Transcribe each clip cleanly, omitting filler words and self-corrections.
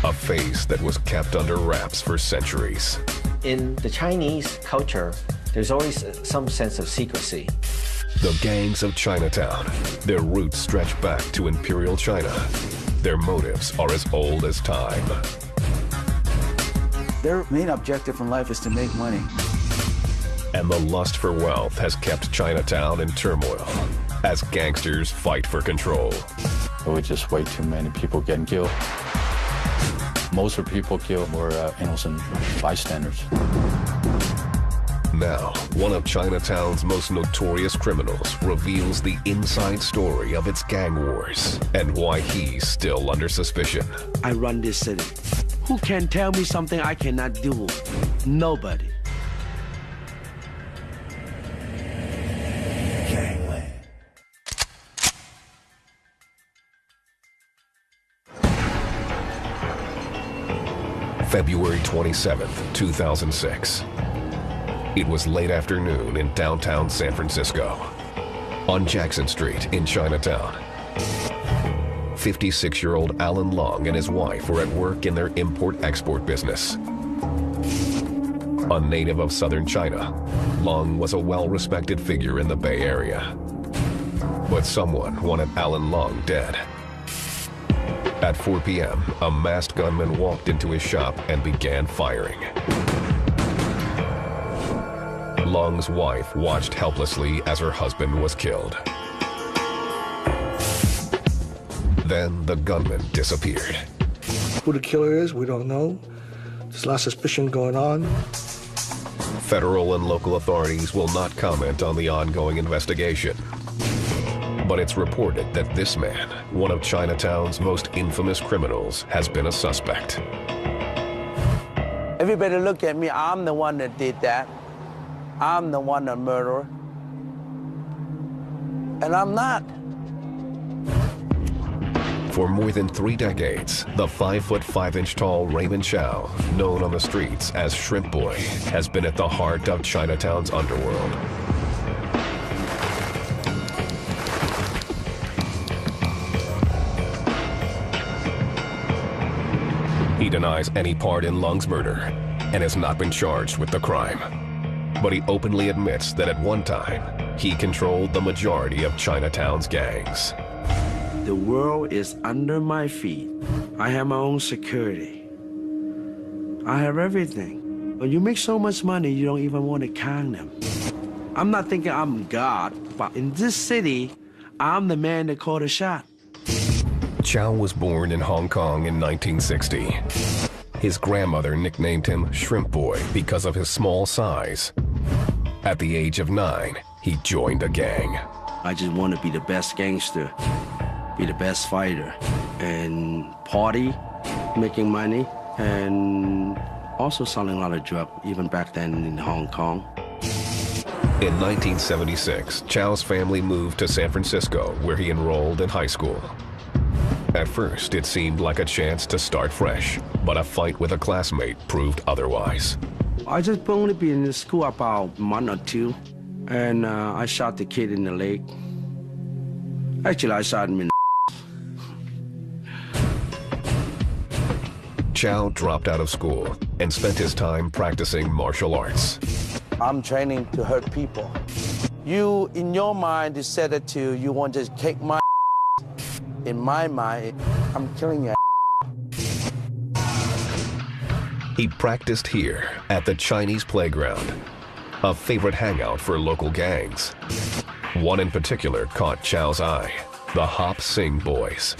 a face that was kept under wraps for centuries. In the Chinese culture, there's always some sense of secrecy. The gangs of Chinatown, their roots stretch back to Imperial China. Their motives are as old as time. Their main objective in life is to make money. And the lust for wealth has kept Chinatown in turmoil as gangsters fight for control. There were just way too many people getting killed. Most of the people killed were innocent bystanders. Now, one of Chinatown's most notorious criminals reveals the inside story of its gang wars and why he's still under suspicion. I run this city. Who can tell me something I cannot do? Nobody. February 27th, 2006. It was late afternoon in downtown San Francisco. On Jackson Street in Chinatown, 56-year-old Alan Long and his wife were at work in their import-export business. A native of southern China, Long was a well-respected figure in the Bay Area. But someone wanted Alan Long dead. At 4 p.m., a masked gunman walked into his shop and began firing. Long's wife watched helplessly as her husband was killed. Then the gunman disappeared. Who the killer is, we don't know. There's a lot of suspicion going on. Federal and local authorities will not comment on the ongoing investigation. But it's reported that this man, one of Chinatown's most infamous criminals, has been a suspect. Everybody look at me, I'm the one that did that. I'm the one that murdered. And I'm not. For more than 3 decades, the 5'5" tall Raymond Chow, known on the streets as Shrimp Boy, has been at the heart of Chinatown's underworld. He denies any part in Lung's murder and has not been charged with the crime. But he openly admits that at one time, he controlled the majority of Chinatown's gangs. The world is under my feet. I have my own security. I have everything. When you make so much money, you don't even want to count them. I'm not thinking I'm God, but in this city, I'm the man that called a shot. Chow was born in Hong Kong in 1960. His grandmother nicknamed him Shrimp Boy because of his small size. At the age of 9, he joined a gang. I just want to be the best gangster, be the best fighter, and party, making money, and also selling a lot of drugs, even back then in Hong Kong. In 1976, Chow's family moved to San Francisco, where he enrolled in high school. At first, it seemed like a chance to start fresh, but a fight with a classmate proved otherwise. I just only been in the school about a month or 2, and I shot the kid in the leg. Actually, I shot him in the Chow dropped out of school and spent his time practicing martial arts. I'm training to hurt people. You, in your mind, decided to, you want to kick my in my mind, I'm killing you. He practiced here at the Chinese playground, a favorite hangout for local gangs. One in particular caught Chow's eye, the Hop Sing Boys.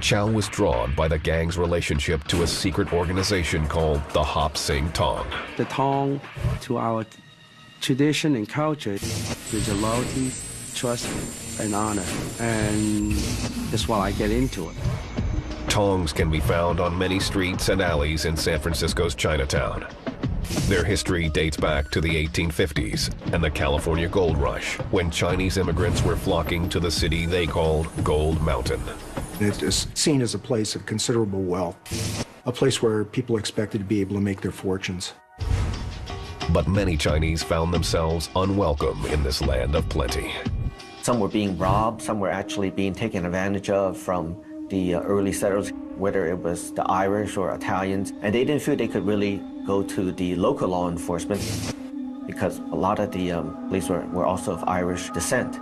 Chow was drawn by the gang's relationship to a secret organization called the Hop Sing Tong. The Tong, to our tradition and culture, is a loyalty, trust, and honor, and that's why I get into it. Tongs can be found on many streets and alleys in San Francisco's Chinatown. Their history dates back to the 1850s and the California Gold Rush, when Chinese immigrants were flocking to the city they called Gold Mountain. It is seen as a place of considerable wealth, a place where people expected to be able to make their fortunes. But many Chinese found themselves unwelcome in this land of plenty. Some were being robbed, some were actually being taken advantage of from the early settlers, whether it was the Irish or Italians, and they didn't feel they could really go to the local law enforcement because a lot of the police were also of Irish descent.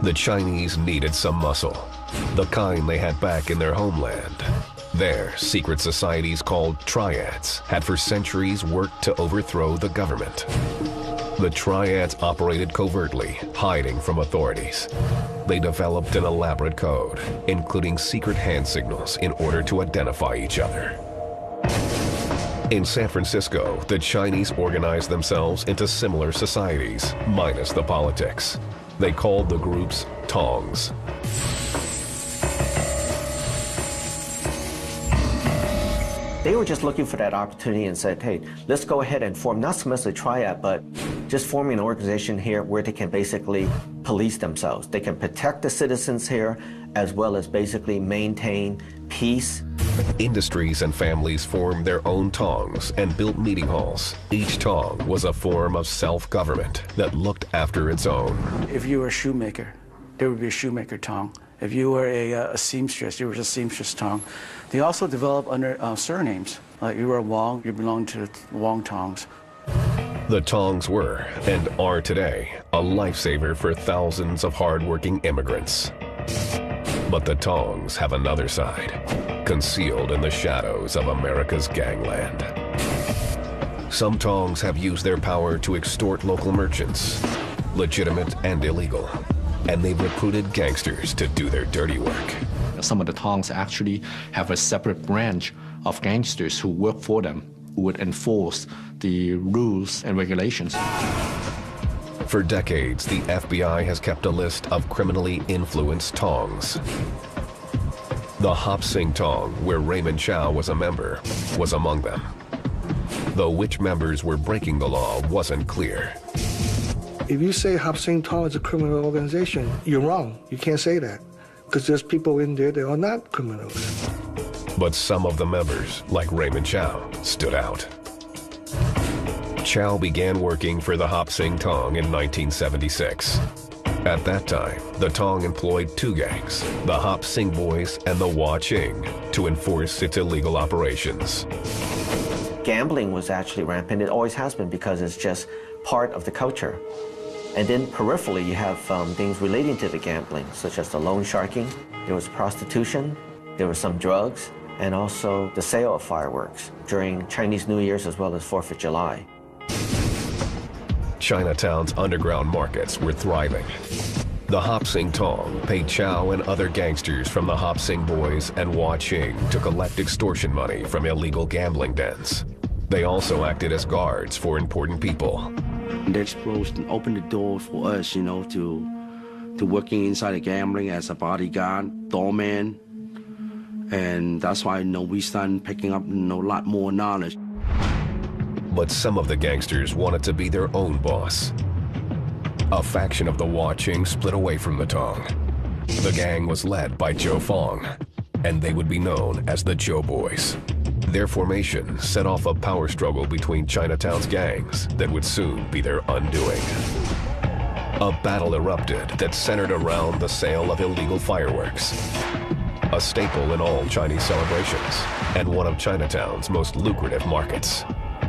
The Chinese needed some muscle, the kind they had back in their homeland. Their secret societies called triads had for centuries worked to overthrow the government. The triads operated covertly, hiding from authorities. They developed an elaborate code, including secret hand signals in order to identify each other. In San Francisco, the Chinese organized themselves into similar societies, minus the politics. They called the groups Tongs. They were just looking for that opportunity and said, hey, let's go ahead and form not so much a triad, but just forming an organization here where they can basically police themselves. They can protect the citizens here as well as basically maintain peace. Industries and families formed their own tongs and built meeting halls. Each tong was a form of self-government that looked after its own. If you were a shoemaker, there would be a shoemaker tong. If you were a seamstress, there was a seamstress tong. They also developed under surnames. Like you were a Wong, you belonged to the Wong tongs. The tongs were, and are today, a lifesaver for thousands of hardworking immigrants. But the tongs have another side, concealed in the shadows of America's gangland. Some tongs have used their power to extort local merchants, legitimate and illegal, and they've recruited gangsters to do their dirty work. Some of the tongs actually have a separate branch of gangsters who work for them, who would enforce the rules and regulations. For decades, the FBI has kept a list of criminally influenced tongs. The Hop Sing Tong, where Raymond Chow was a member, was among them. Though which members were breaking the law wasn't clear. If you say Hop Sing Tong is a criminal organization, you're wrong. You can't say that. Because there's people in there that are not criminals. But some of the members, like Raymond Chow, stood out. Chow began working for the Hop Sing Tong in 1976. At that time, the Tong employed two gangs, the Hop Sing Boys and the Wah Ching, to enforce its illegal operations. Gambling was actually rampant. It always has been because it's just part of the culture. And then peripherally, you have things relating to the gambling, such as the loan sharking. There was prostitution, there was some drugs, and also the sale of fireworks during Chinese New Year's as well as 4th of July. Chinatown's underground markets were thriving. The Hop Sing Tong paid Chow and other gangsters from the Hop Sing Boys and Wah Ching to collect extortion money from illegal gambling dens. They also acted as guards for important people. The explosion opened the door for us, you know, to working inside the gambling as a bodyguard, doorman. And that's why, you know, we started picking up, you know, a lot more knowledge. But some of the gangsters wanted to be their own boss. A faction of the Wah Ching split away from the Tong. The gang was led by Joe Fong, and they would be known as the Joe Boys. Their formation set off a power struggle between Chinatown's gangs that would soon be their undoing. A battle erupted that centered around the sale of illegal fireworks, a staple in all Chinese celebrations, and one of Chinatown's most lucrative markets.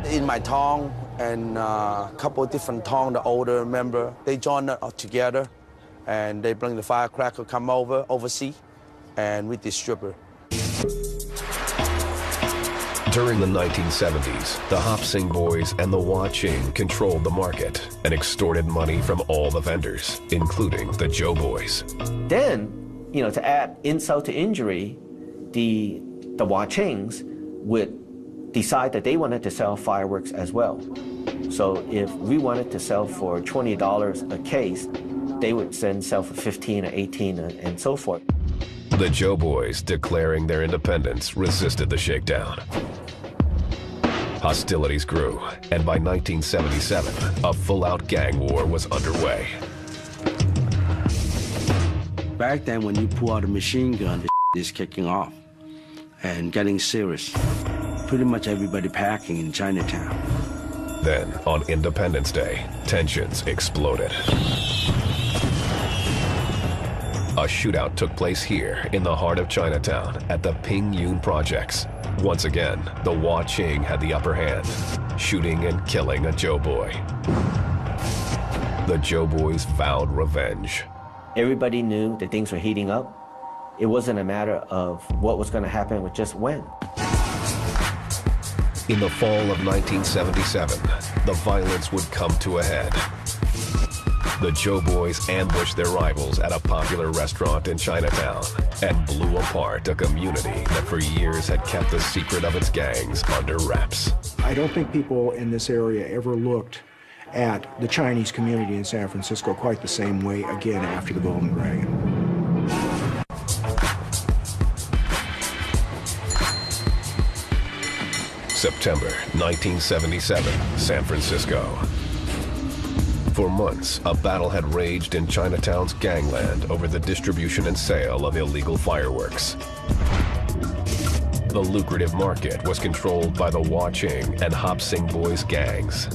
In my Tong and a couple of different Tong, the older member, they joined together and they bring the firecracker, come overseas, and we distribute. During the 1970s, the Hop Sing Boys and the Wah Ching controlled the market and extorted money from all the vendors, including the Joe Boys. Then, you know, to add insult to injury, the Wah Chings would decide that they wanted to sell fireworks as well. So if we wanted to sell for $20 a case, they would then sell for $15 or $18 and so forth. The Joe Boys, declaring their independence, resisted the shakedown. Hostilities grew, and by 1977, a full-out gang war was underway. Back then, when you pull out a machine gun, the is kicking off and getting serious. Pretty much everybody packing in Chinatown. Then, on Independence Day, tensions exploded. A shootout took place here in the heart of Chinatown at the Ping Yun projects. Once again, the Hua Qing had the upper hand, shooting and killing a Doughboy. The Doughboys vowed revenge. Everybody knew that things were heating up. It wasn't a matter of what was going to happen, it was just when. In the fall of 1977, the violence would come to a head. The Doughboys ambushed their rivals at a popular restaurant in Chinatown and blew apart a community that for years had kept the secret of its gangs under wraps. I don't think people in this area ever looked at the Chinese community in San Francisco quite the same way again after the Golden Dragon. September 1977, San Francisco. For months, a battle had raged in Chinatown's gangland over the distribution and sale of illegal fireworks. The lucrative market was controlled by the Hua Qing and Hop Sing Boys gangs.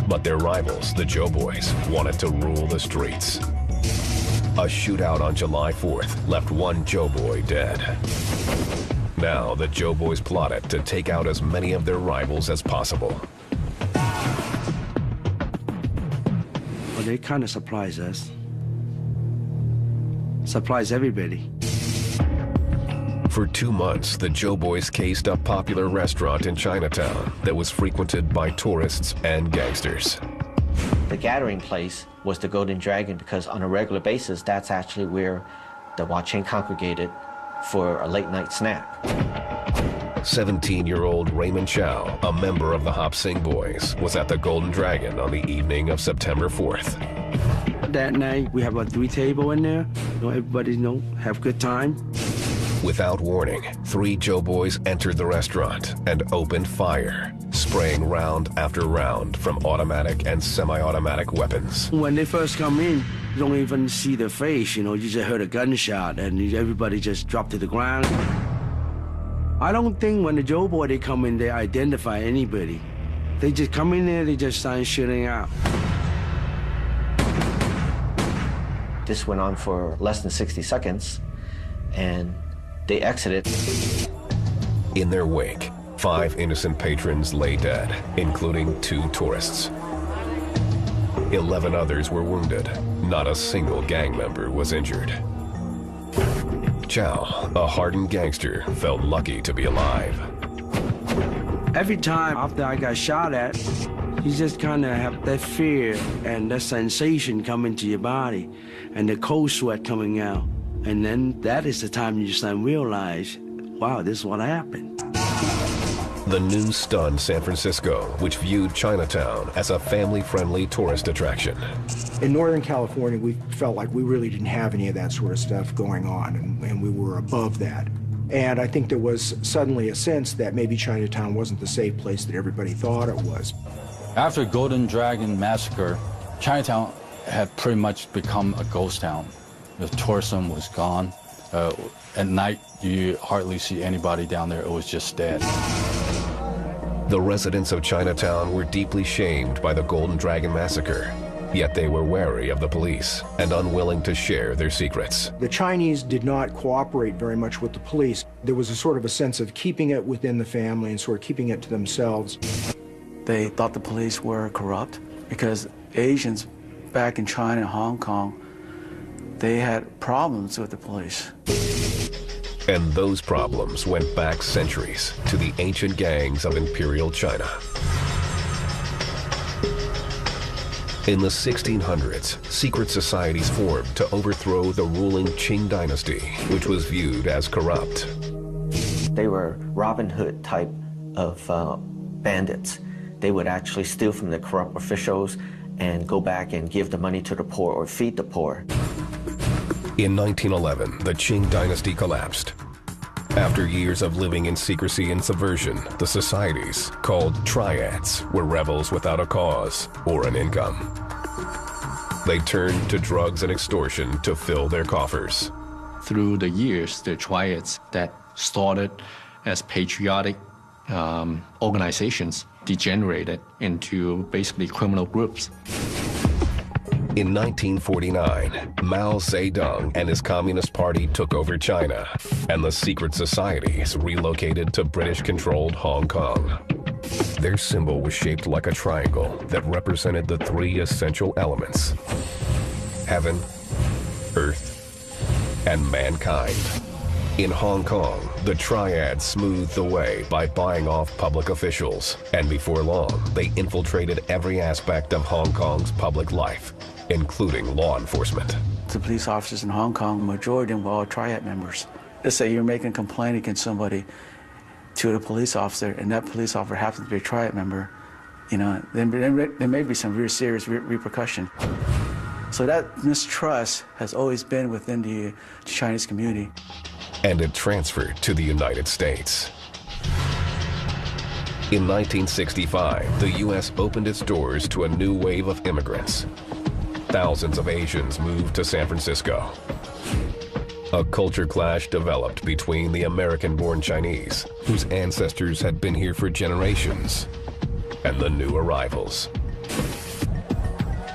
But their rivals, the Doughboys, wanted to rule the streets. A shootout on July 4th left one Doughboy dead. Now, the Doughboys plotted to take out as many of their rivals as possible. Well, they kind of surprise us. Surprise everybody. For 2 months, the Doughboys cased a popular restaurant in Chinatown that was frequented by tourists and gangsters. The gathering place was the Golden Dragon because on a regular basis, that's actually where the Hua Qing congregated for a late-night snack. 17-year-old Raymond Chow, a member of the Hop Sing Boys, was at the Golden Dragon on the evening of September 4th. That night, we have 3 tables in there. Everybody have good time. Without warning, 3 Doughboys entered the restaurant and opened fire, spraying round after round from automatic and semi-automatic weapons. When they first come in, you don't even see their face, you just heard a gunshot and everybody just dropped to the ground. I don't think when the Doughboy, they come in, they identify anybody. They just come in there, they just start shooting out. This went on for less than 60 seconds, and they exited. In their wake, 5 innocent patrons lay dead, including 2 tourists. 11 others were wounded. Not a single gang member was injured. Chow, a hardened gangster, felt lucky to be alive. Every time after I got shot at, you just kind of have that fear and that sensation coming to your body and the cold sweat coming out. And then that is the time you start to realize, wow, this is what happened. The news stunned San Francisco, which viewed Chinatown as a family-friendly tourist attraction. In Northern California, we felt like we really didn't have any of that sort of stuff going on, and we were above that. And I think there was suddenly a sense that maybe Chinatown wasn't the safe place that everybody thought it was. After Golden Dragon massacre, Chinatown had pretty much become a ghost town. The tourism was gone. At night, you hardly see anybody down there. It was just dead. The residents of Chinatown were deeply shamed by the Golden Dragon massacre, yet they were wary of the police and unwilling to share their secrets. The Chinese did not cooperate very much with the police. There was a sort of a sense of keeping it within the family and sort of keeping it to themselves. They thought the police were corrupt because Asians back in China and Hong Kong, they had problems with the police. And those problems went back centuries to the ancient gangs of Imperial China. In the 1600s, secret societies formed to overthrow the ruling Qing dynasty, which was viewed as corrupt. They were Robin Hood type of bandits. They would actually steal from the corrupt officials and go back and give the money to the poor or feed the poor. In 1911, the Qing dynasty collapsed. After years of living in secrecy and subversion, the societies, called triads, were rebels without a cause or an income. They turned to drugs and extortion to fill their coffers. Through the years, the triads that started as patriotic organizations degenerated into basically criminal groups. In 1949, Mao Zedong and his Communist Party took over China, and the secret societies relocated to British-controlled Hong Kong. Their symbol was shaped like a triangle that represented the three essential elements: heaven, earth, and mankind. In Hong Kong, the triad smoothed the way by buying off public officials, and before long, they infiltrated every aspect of Hong Kong's public life, including law enforcement. The police officers in Hong Kong, the majority of them were all triad members. Let's say you're making a complaint against somebody to the police officer, and that police officer happens to be a triad member, you know, then there may be some very serious repercussion. So that mistrust has always been within the Chinese community. And it transferred to the United States. In 1965, the U.S. opened its doors to a new wave of immigrants. Thousands of Asians moved to San Francisco. A culture clash developed between the American-born Chinese, whose ancestors had been here for generations, and the new arrivals.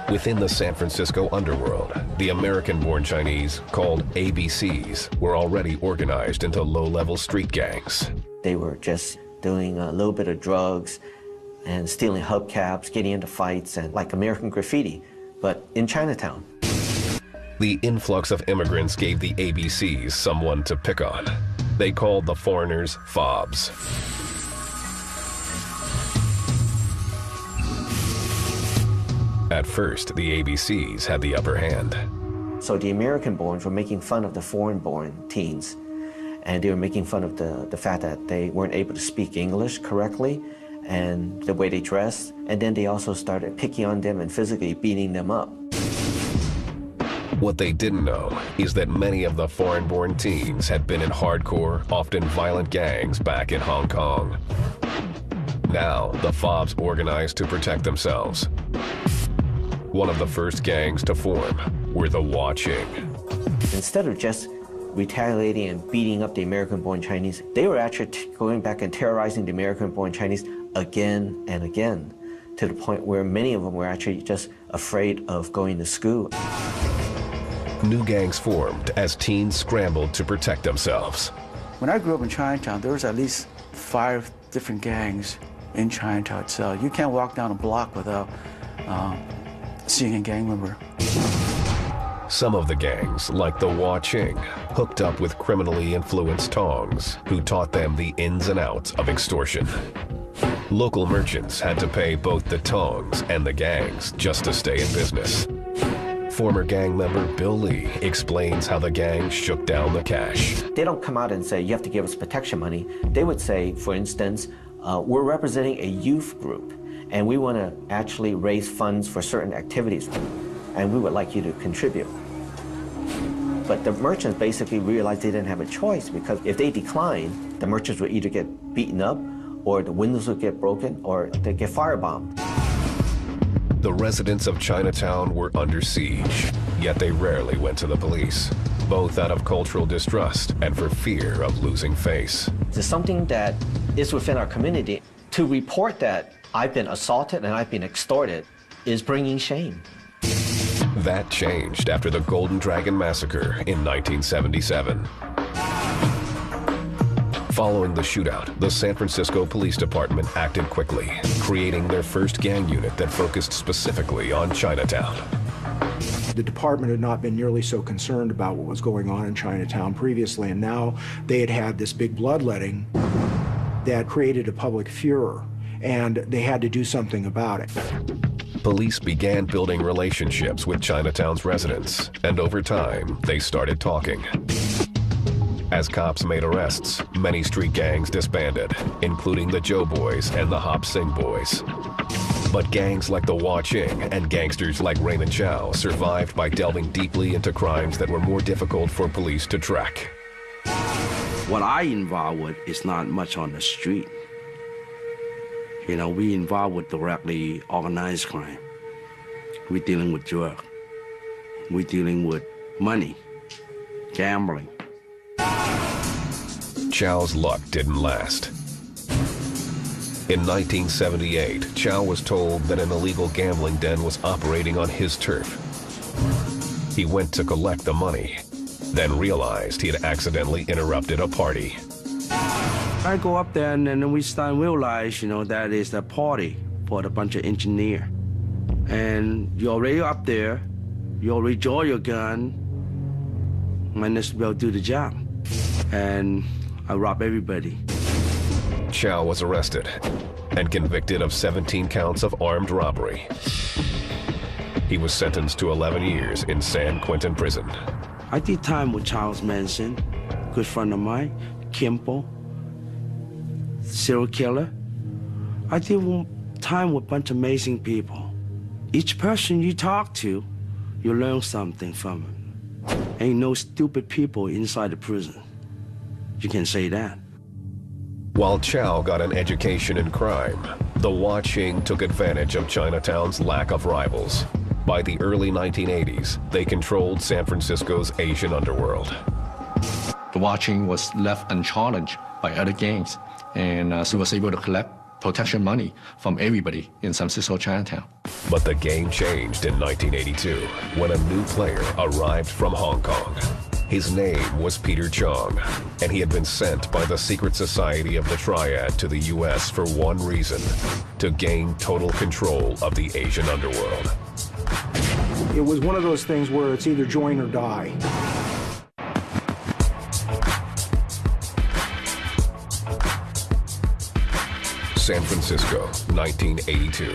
Within the San Francisco underworld, the American-born Chinese, called ABCs, were already organized into low-level street gangs. They were just doing a little bit of drugs and stealing hubcaps, getting into fights, and like American graffiti, but in Chinatown. The influx of immigrants gave the ABCs someone to pick on. They called the foreigners fobs. At first, the ABCs had the upper hand. So the American-borns were making fun of the foreign-born teens, and they were making fun of the fact that they weren't able to speak English correctly and the way they dressed, and then they also started picking on them and physically beating them up. What they didn't know is that many of the foreign-born teens had been in hardcore, often violent gangs back in Hong Kong. Now, the fobs organized to protect themselves. One of the first gangs to form were the Wa-Ching. Instead of just retaliating and beating up the American-born Chinese, they were actually going back and terrorizing the American-born Chinese again and again, to the point where many of them were actually just afraid of going to school. New gangs formed as teens scrambled to protect themselves. When I grew up in Chinatown, there was at least 5 different gangs in Chinatown itself. You can't walk down a block without seeing a gang member. Some of the gangs, like the Wa-Ching, hooked up with criminally influenced Tongs, who taught them the ins and outs of extortion. Local merchants had to pay both the Tongs and the gangs just to stay in business. Former gang member Bill Lee explains how the gang shook down the cash. They don't come out and say, you have to give us protection money. They would say, for instance, we're representing a youth group, and we want to actually raise funds for certain activities, and we would like you to contribute. But the merchants basically realized they didn't have a choice, because if they declined, the merchants would either get beaten up, or the windows would get broken, or they'd get firebombed. The residents of Chinatown were under siege, yet they rarely went to the police, both out of cultural distrust and for fear of losing face. It's something that is within our community. To report that I've been assaulted and I've been extorted is bringing shame. That changed after the Golden Dragon Massacre in 1977. Following the shootout, the San Francisco Police Department acted quickly, creating their first gang unit that focused specifically on Chinatown. The department had not been nearly so concerned about what was going on in Chinatown previously, and now they had had this big bloodletting that created a public furor, and they had to do something about it. Police began building relationships with Chinatown's residents, and over time, they started talking. As cops made arrests, many street gangs disbanded, including the Joe Boys and the Hop Sing Boys. But gangs like the Wa-Ching and gangsters like Raymond Chow survived by delving deeply into crimes that were more difficult for police to track. What I involved with is not much on the street. You know, we involved with directly organized crime. We're dealing with drugs. We're dealing with money, gambling. Chow's luck didn't last. In 1978, Chow was told that an illegal gambling den was operating on his turf. He went to collect the money, then realized he had accidentally interrupted a party. I go up there and then we start to realize, that is the party for a bunch of engineers. And you're already up there, you already draw your gun, might as well do the job. And I rob everybody. Chow was arrested and convicted of 17 counts of armed robbery. He was sentenced to 11 years in San Quentin prison. I did time with Charles Manson, good friend of mine, Kimpo, serial killer. I did time with a bunch of amazing people. Each person you talk to, you learn something from them. Ain't no stupid people inside the prison. You can say that. While Chow got an education in crime, the Wah-Ching took advantage of Chinatown's lack of rivals. By the early 1980s, they controlled San Francisco's Asian underworld. The Wah-Ching was left unchallenged by other gangs, and so was able to collect protection money from everybody in San Francisco Chinatown. But the game changed in 1982 when a new player arrived from Hong Kong. His name was Peter Chong, and he had been sent by the secret society of the Triad to the U.S. for one reason: to gain total control of the Asian underworld. It was one of those things where it's either join or die. San Francisco, 1982.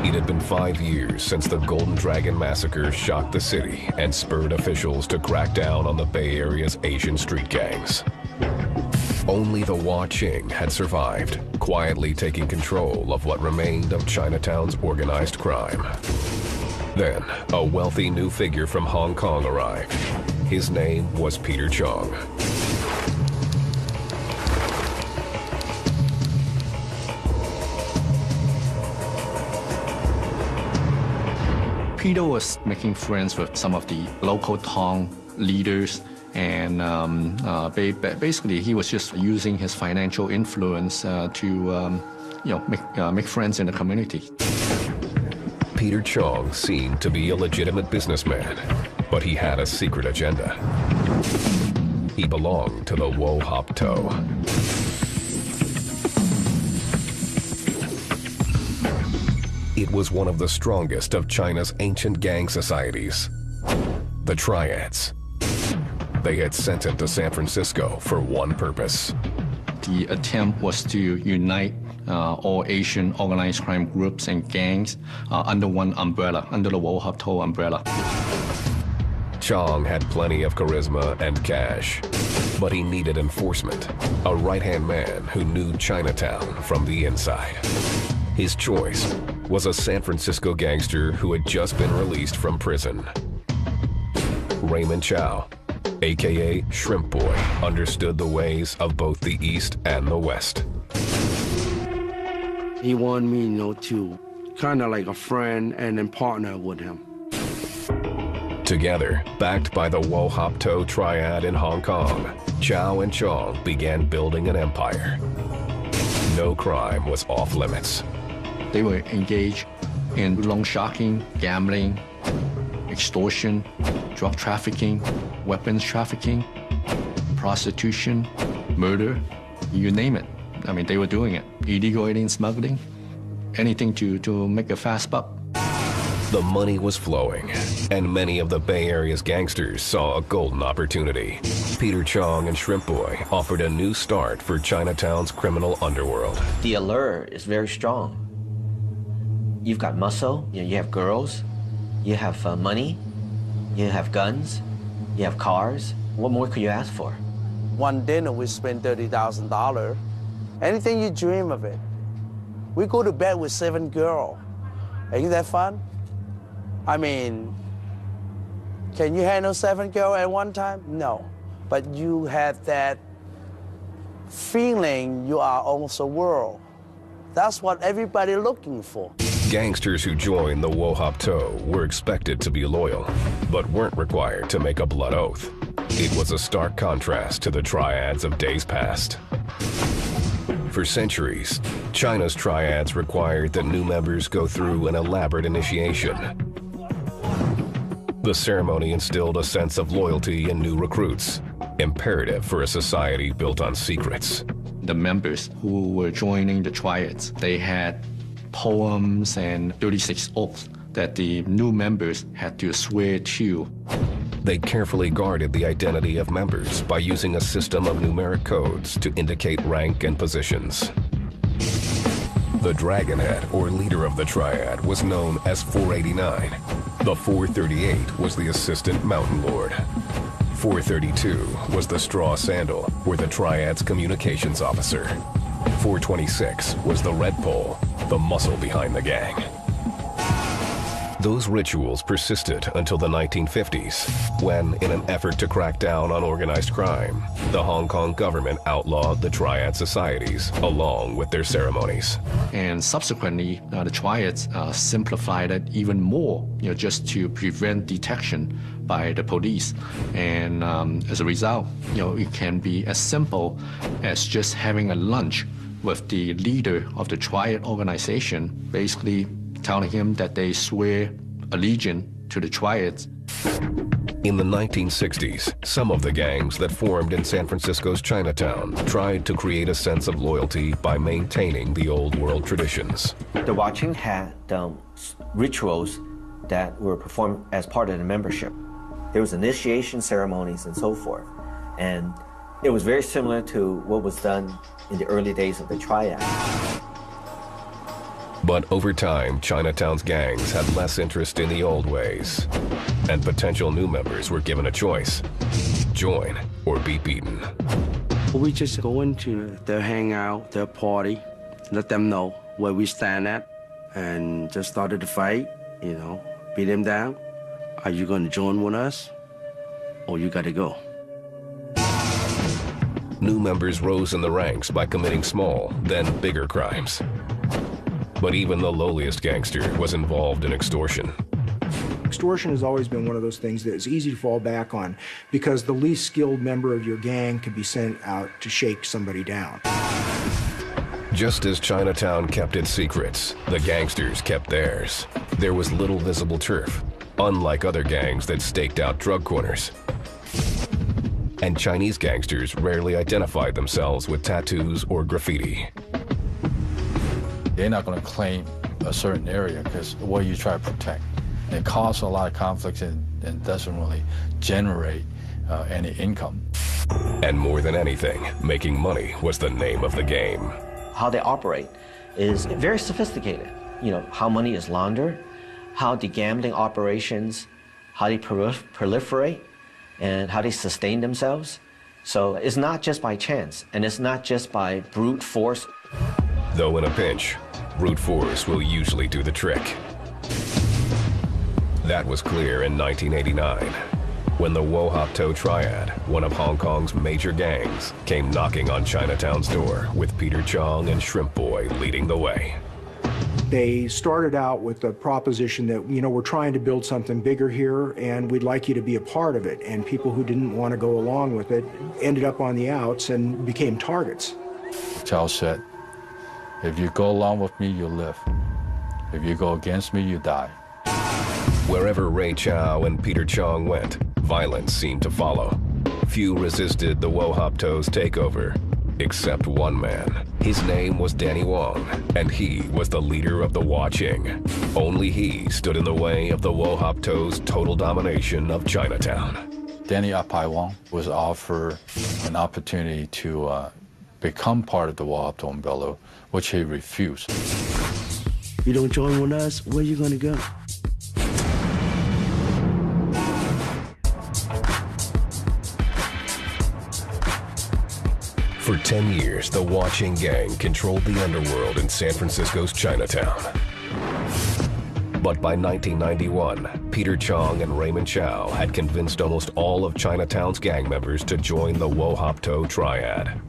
It had been 5 years since the Golden Dragon Massacre shocked the city and spurred officials to crack down on the Bay Area's Asian street gangs. Only the Wah-Ching had survived, quietly taking control of what remained of Chinatown's organized crime. Then, a wealthy new figure from Hong Kong arrived. His name was Peter Chong. Peter was making friends with some of the local town leaders, and basically he was just using his financial influence to make friends in the community. Peter Chong seemed to be a legitimate businessman, but he had a secret agenda. He belonged to the Wo Hop To. It was one of the strongest of China's ancient gang societies, the Triads. They had sent him to San Francisco for one purpose. The attempt was to unite all Asian organized crime groups and gangs under one umbrella, under the Wo Hop To umbrella. Chong had plenty of charisma and cash, but he needed enforcement, a right-hand man who knew Chinatown from the inside. His choice was a San Francisco gangster who had just been released from prison. Raymond Chow, aka Shrimp Boy, understood the ways of both the East and the West. He wanted me, to kind of like a friend and then partner with him. Together, backed by the Wo Hop To Triad in Hong Kong, Chow and Chong began building an empire. No crime was off limits. They were engaged in loan sharking, gambling, extortion, drug trafficking, weapons trafficking, prostitution, murder, you name it. I mean, they were doing it. Illegal alien smuggling, anything to make a fast buck. The money was flowing, and many of the Bay Area's gangsters saw a golden opportunity. Peter Chong and Shrimp Boy offered a new start for Chinatown's criminal underworld. The allure is very strong. You've got muscle, you have girls, you have money, you have guns, you have cars. What more could you ask for? One dinner, we spend $30,000. Anything you dream of it. We go to bed with 7 girls. Ain't that fun? I mean, can you handle 7 girls at one time? No. But you have that feeling you are almost a world. That's what everybody looking for. Gangsters who joined the Wo Hop To were expected to be loyal, but weren't required to make a blood oath. It was a stark contrast to the triads of days past. For centuries, China's triads required that new members go through an elaborate initiation. The ceremony instilled a sense of loyalty in new recruits, imperative for a society built on secrets. The members who were joining the triads, they had poems and 36 oaths that the new members had to swear to. They carefully guarded the identity of members by using a system of numeric codes to indicate rank and positions. The dragonhead, or leader of the triad, was known as 489. The 438 was the assistant mountain lord. 432 was the straw sandal, or the triad's communications officer. 426 was the red pole, the muscle behind the gang. Those rituals persisted until the 1950s, when, in an effort to crack down on organized crime, the Hong Kong government outlawed the triad societies along with their ceremonies. And subsequently, the triads simplified it even more, just to prevent detection by the police. And as a result, it can be as simple as just having a lunch with the leader of the triad organization, basically telling him that they swear allegiance to the triads. In the 1960s, some of the gangs that formed in San Francisco's Chinatown tried to create a sense of loyalty by maintaining the old world traditions. The Watching had rituals that were performed as part of the membership. There was initiation ceremonies and so forth. And it was very similar to what was done in the early days of the triad. But over time, Chinatown's gangs had less interest in the old ways, and potential new members were given a choice: join or be beaten. We just go into their hangout, their party, let them know where we stand at, and just started to fight, beat them down. Are you going to join with us, or you got to go? New members rose in the ranks by committing small, then bigger crimes. But even the lowliest gangster was involved in extortion. Extortion has always been one of those things that is easy to fall back on because the least skilled member of your gang could be sent out to shake somebody down. Just as Chinatown kept its secrets, the gangsters kept theirs. There was little visible turf, unlike other gangs that staked out drug corners. And Chinese gangsters rarely identified themselves with tattoos or graffiti. They're not going to claim a certain area because what you try to protect. It causes a lot of conflicts and doesn't really generate any income. And more than anything, making money was the name of the game. How they operate is very sophisticated. How money is laundered, how the gambling operations, how they proliferate, and how they sustain themselves. So it's not just by chance, and it's not just by brute force. Though in a pinch, brute force will usually do the trick. That was clear in 1989, when the Wo Hop To Triad, one of Hong Kong's major gangs, came knocking on Chinatown's door with Peter Chong and Shrimp Boy leading the way. They started out with the proposition that, we're trying to build something bigger here and we'd like you to be a part of it. And people who didn't want to go along with it ended up on the outs and became targets. Chow said, if you go along with me, you live. If you go against me, you die. Wherever Ray Chow and Peter Chong went, violence seemed to follow. Few resisted the Wo Hop To's takeover, except one man. His name was Danny Wong, and he was the leader of the Watching. Only he stood in the way of the Wo Hop To's total domination of Chinatown. Danny Apai Wong was offered an opportunity to become part of the Wo Hop To umbrella, which he refused. You don't join with us, where you going to go? For 10 years, the Watching gang controlled the underworld in San Francisco's Chinatown. But by 1991, Peter Chong and Raymond Chow had convinced almost all of Chinatown's gang members to join the Wo Hop To Triad.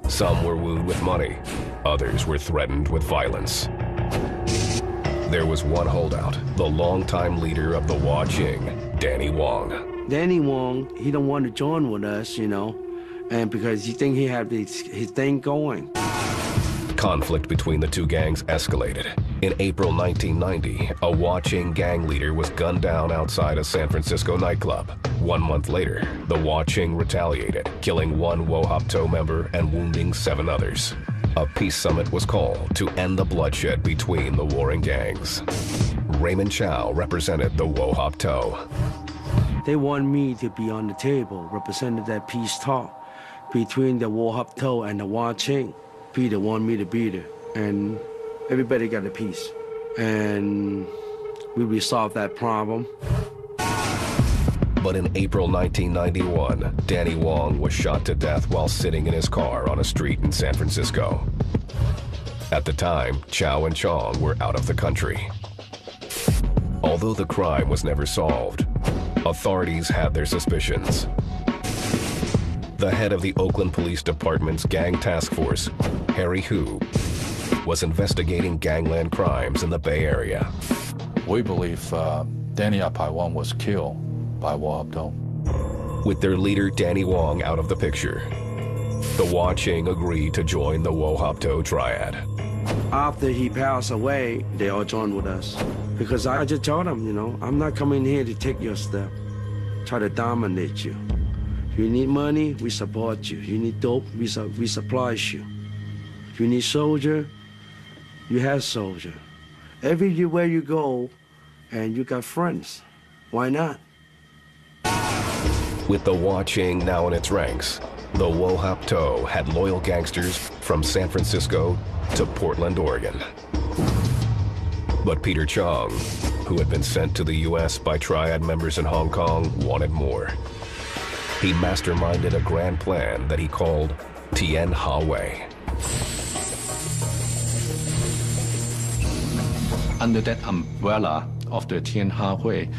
Some were wooed with money, others were threatened with violence. There was one holdout, the longtime leader of the Watching, Danny Wong. Danny Wong, he don't want to join with us, and because he think he had his thing going. Conflict between the two gangs escalated. In April 1990, a Hua-Ching gang leader was gunned down outside a San Francisco nightclub. 1 month later, the Hua-Ching retaliated, killing one Wo Hop To member and wounding 7 others. A peace summit was called to end the bloodshed between the warring gangs. Raymond Chow represented the Wo Hop To. They want me to be on the table, representing that peace talk between the Wo Hop To and the Hua-Ching. Peter wanted me to be there, and everybody got a piece. And we resolved that problem. But in April 1991, Danny Wong was shot to death while sitting in his car on a street in San Francisco. At the time, Chow and Chong were out of the country. Although the crime was never solved, authorities had their suspicions. The head of the Oakland Police Department's Gang Task Force, Harry Hu, was investigating gangland crimes in the Bay Area. We believe Danny Apaiwan was killed by Wo Hop To. With their leader Danny Wong out of the picture, the Hua-Ching agreed to join the Wo Hop To triad. After he passed away, they all joined with us. Because I just told them, you know, I'm not coming here to take your stuff, try to dominate you. If you need money, we support you. You need dope, we supply you. If you need soldier, you have soldier. Everywhere you go, and you got friends, why not? With the Hua-Ching now in its ranks, the Wo Hop To had loyal gangsters from San Francisco to Portland, Oregon. But Peter Chong, who had been sent to the U.S. by triad members in Hong Kong, wanted more. He masterminded a grand plan that he called Tien Ha Wei. Under that umbrella of the Tien Ha Wei,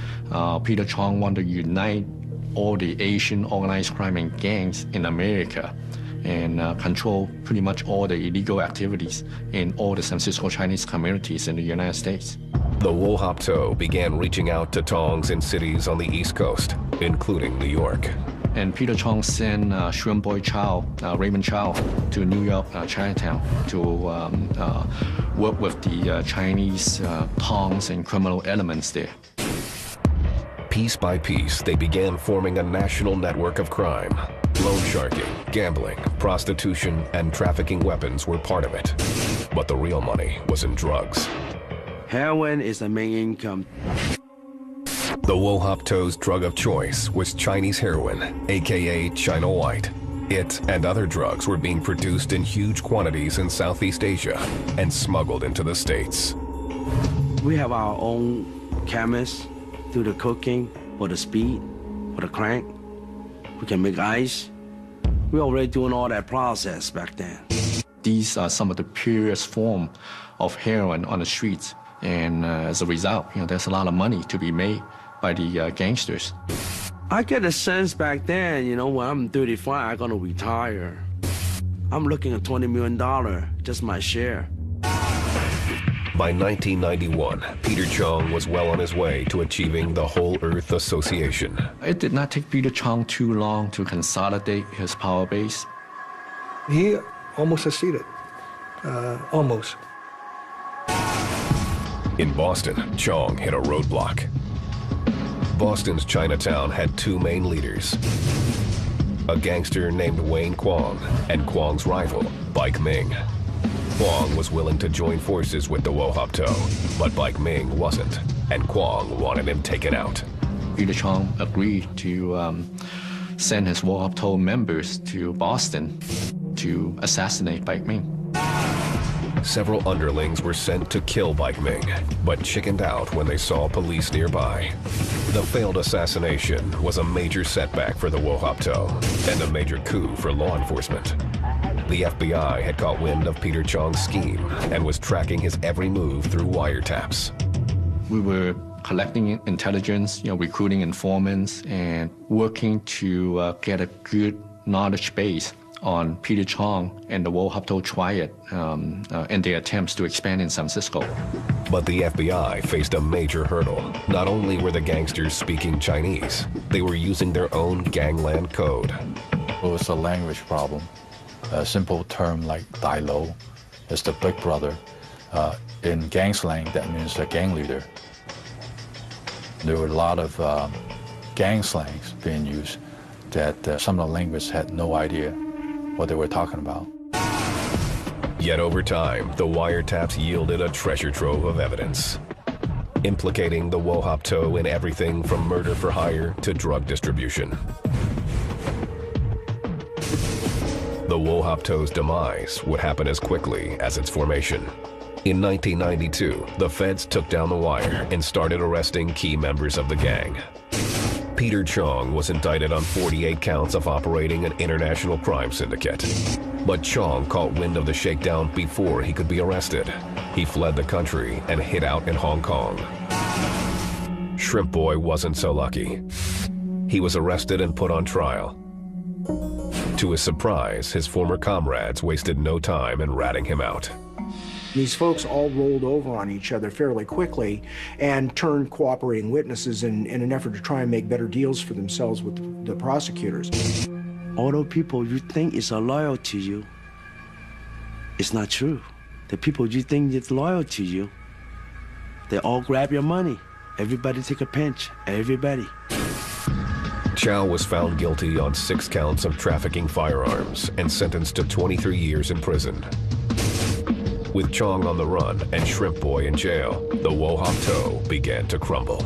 Peter Chong wanted to unite all the Asian organized crime and gangs in America and control pretty much all the illegal activities in all the San Francisco Chinese communities in the United States. The Wo Hop To began reaching out to Tongs in cities on the East Coast, including New York. And Peter Chong sent Xuan Boy Chow, Raymond Chow, to New York, Chinatown, to work with the Chinese Tongs and criminal elements there. Piece by piece, they began forming a national network of crime. Loan sharking, gambling, prostitution, and trafficking weapons were part of it. But the real money was in drugs. Heroin is the main income. The Wo Hop To's drug of choice was Chinese heroin, aka China White. It and other drugs were being produced in huge quantities in Southeast Asia and smuggled into the States. We have our own chemists do the cooking for the speed, for the crank. We can make ice. We're already doing all that process back then. These are some of the purest form of heroin on the streets. And as a result, there's a lot of money to be made by the gangsters. I get a sense back then, when I'm 35, I'm gonna retire. I'm looking at $20 million, just my share. By 1991, Peter Chong was well on his way to achieving the Whole Earth Association. It did not take Peter Chong too long to consolidate his power base. He almost succeeded, almost. In Boston, Chong hit a roadblock. Boston's Chinatown had two main leaders, a gangster named Wayne Kwong and Kwong's rival, Bike Ming. Kwong was willing to join forces with the Wo Hop To, but Bike Ming wasn't, and Kwong wanted him taken out. Peter Chong agreed to send his Wo Hop To members to Boston to assassinate Bike Ming. Several underlings were sent to kill Bike Ming, but chickened out when they saw police nearby. The failed assassination was a major setback for the Wo Hop To and a major coup for law enforcement. The FBI had caught wind of Peter Chong's scheme and was tracking his every move through wiretaps. We were collecting intelligence, recruiting informants, and working to get a good knowledge base on Peter Chong and the Wo Hop To triad and their attempts to expand in San Francisco. But the FBI faced a major hurdle. Not only were the gangsters speaking Chinese, they were using their own gangland code. It was a language problem. A simple term like Dai Lo is the big brother. In gang slang, that means a gang leader. There were a lot of gang slangs being used that some of the linguists had no idea what they were talking about. Yet over time, the wiretaps yielded a treasure trove of evidence, implicating the Wo Hop To in everything from murder for hire to drug distribution. The Wo Hop To's demise would happen as quickly as its formation. In 1992, the feds took down the wire and started arresting key members of the gang. Peter Chong was indicted on 48 counts of operating an international crime syndicate. But Chong caught wind of the shakedown before he could be arrested. He fled the country and hid out in Hong Kong. Shrimp Boy wasn't so lucky. He was arrested and put on trial. To his surprise, his former comrades wasted no time in ratting him out. These folks all rolled over on each other fairly quickly and turned cooperating witnesses in an effort to try and make better deals for themselves with the prosecutors. All those people you think is loyal to you, it's not true. The people you think is loyal to you, they all grab your money. Everybody take a pinch, everybody. Chow was found guilty on 6 counts of trafficking firearms and sentenced to 23 years in prison. With Chong on the run and Shrimp Boy in jail, the Wo Hop To began to crumble.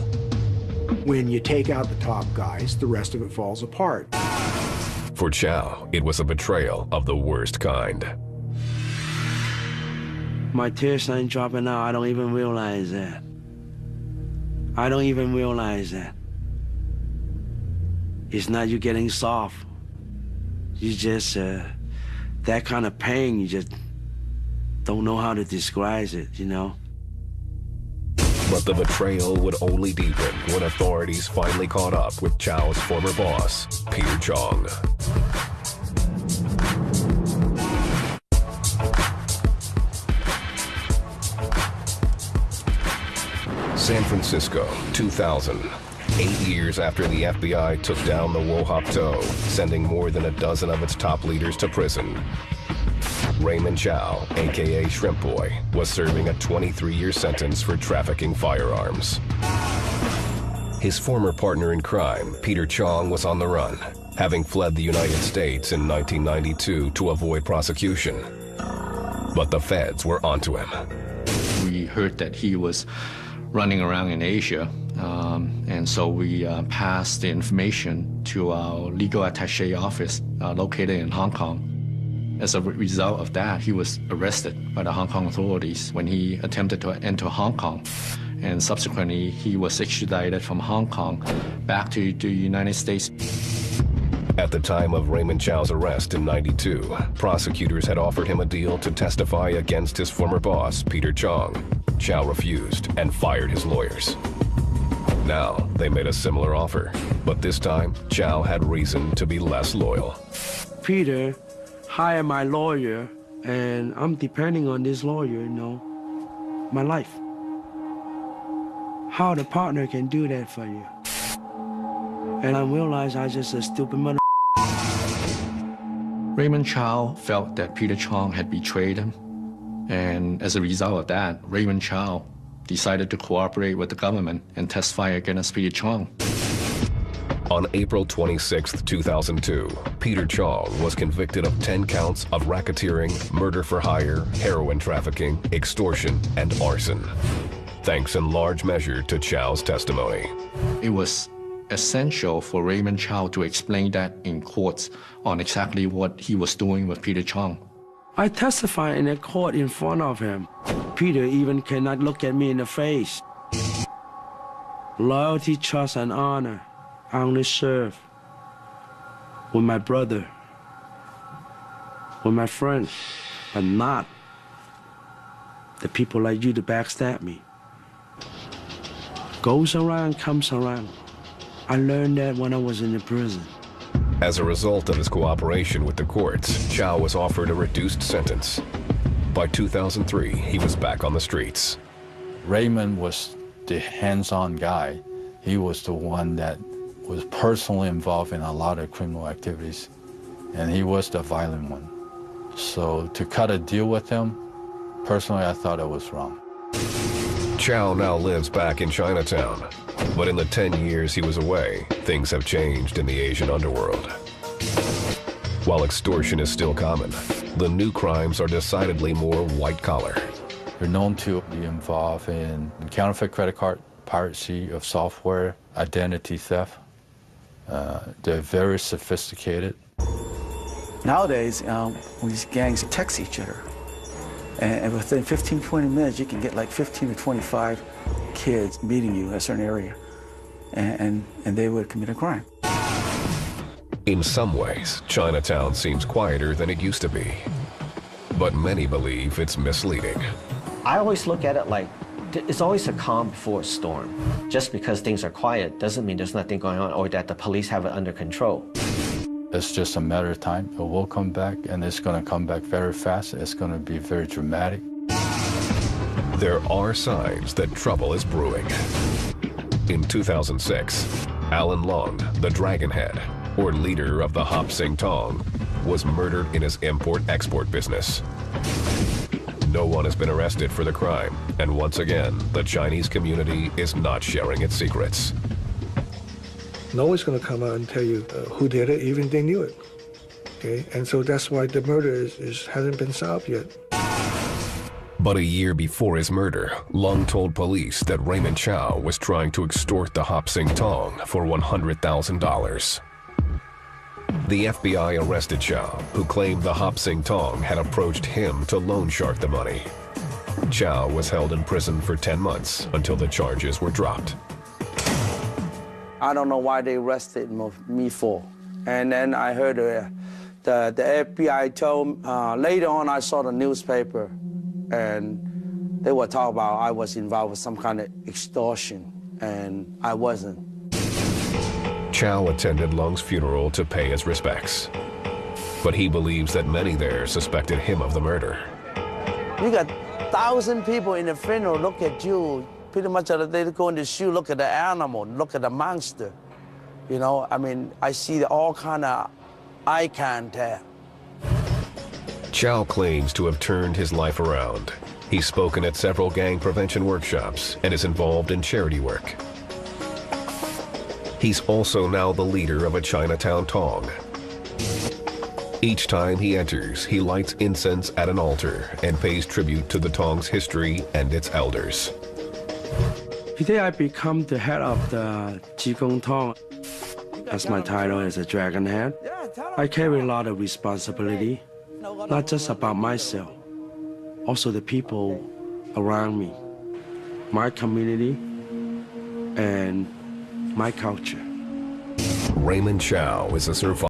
When you take out the top guys, the rest of it falls apart. For Chow, it was a betrayal of the worst kind. My tears ain't dropping out. I don't even realize that. I don't even realize that. It's not you getting soft. You just, that kind of pain, you just don't know how to describe it, you know? But the betrayal would only deepen when authorities finally caught up with Chow's former boss, Peter Chong. San Francisco, 2000. 8 years after the FBI took down the Wo Hop To, sending more than a dozen of its top leaders to prison. Raymond Chow, aka Shrimp Boy, was serving a 23-year sentence for trafficking firearms. His former partner in crime, Peter Chong, was on the run, having fled the United States in 1992 to avoid prosecution. But the feds were onto him. We heard that he was running around in Asia, and so we passed the information to our legal attaché office located in Hong Kong. As a result of that, he was arrested by the Hong Kong authorities when he attempted to enter Hong Kong. And subsequently, he was extradited from Hong Kong back to the United States. At the time of Raymond Chow's arrest in '92, prosecutors had offered him a deal to testify against his former boss, Peter Chong. Chow refused and fired his lawyers. Now, they made a similar offer, but this time, Chow had reason to be less loyal. Peter hired my lawyer, and I'm depending on this lawyer, you know, my life. How the partner can do that for you? And I realized I was just a stupid mother. Raymond Chow felt that Peter Chong had betrayed him, and as a result of that, Raymond Chow decided to cooperate with the government and testify against Peter Chong. On April 26, 2002, Peter Chong was convicted of 10 counts of racketeering, murder for hire, heroin trafficking, extortion, and arson, thanks in large measure to Chow's testimony. It was essential for Raymond Chow to explain that in courts on exactly what he was doing with Peter Chong. I testified in a court in front of him. Peter even cannot look at me in the face. Loyalty, trust, and honor. I only serve with my brother, with my friends, but not the people like you to backstab me. Goes around, comes around. I learned that when I was in the prison. As a result of his cooperation with the courts, Chow was offered a reduced sentence. By 2003, he was back on the streets. Raymond was the hands-on guy. He was the one that was personally involved in a lot of criminal activities, and he was the violent one. So to cut a deal with him Personally, I thought it was wrong. Chow now lives back in Chinatown, but in the 10 years he was away, things have changed in the Asian underworld. While extortion is still common, the new crimes are decidedly more white-collar. They're known to be involved in counterfeit credit card, piracy of software, identity theft. They're very sophisticated. Nowadays, these gangs text each other. And within 15, 20 minutes, you can get like 15 to 25 kids meeting you at a certain area. And they would commit a crime. In some ways, Chinatown seems quieter than it used to be. But many believe it's misleading. I always look at it like it's always a calm before a storm. Just because things are quiet doesn't mean there's nothing going on or that the police have it under control. It's just a matter of time. It will come back, and it's going to come back very fast. It's going to be very dramatic. There are signs that trouble is brewing. In 2006, Alan Long, the Dragonhead, or leader of the Hop Sing Tong, was murdered in his import-export business. No one has been arrested for the crime, and once again, the Chinese community is not sharing its secrets. No one's going to come out and tell you who did it, even if they knew it. Okay, and so that's why the murder hasn't been solved yet. But a year before his murder, Lung told police that Raymond Chow was trying to extort the Hop Sing Tong for $100,000. The FBI arrested Chow, who claimed the Hop Sing Tong had approached him to loan shark the money. Chow was held in prison for 10 months until the charges were dropped. I don't know why they arrested me for. And then I heard the FBI told, later on I saw the newspaper, and they were talking about I was involved with some kind of extortion, and I wasn't. Chow attended Lung's funeral to pay his respects. But he believes that many there suspected him of the murder. You got 1,000 people in the funeral look at you. Pretty much they go in the shoe, look at the animal, look at the monster. You know, I mean, I see all kind of eye contact. Chow claims to have turned his life around. He's spoken at several gang prevention workshops and is involved in charity work. He's also now the leader of a Chinatown Tong. Each time he enters, he lights incense at an altar and pays tribute to the Tong's history and its elders. Today I become the head of the Qigong Tong. That's my title as a Dragonhead. I carry a lot of responsibility, not just about myself, also the people around me, my community, and my culture. Raymond Chow is a survivor.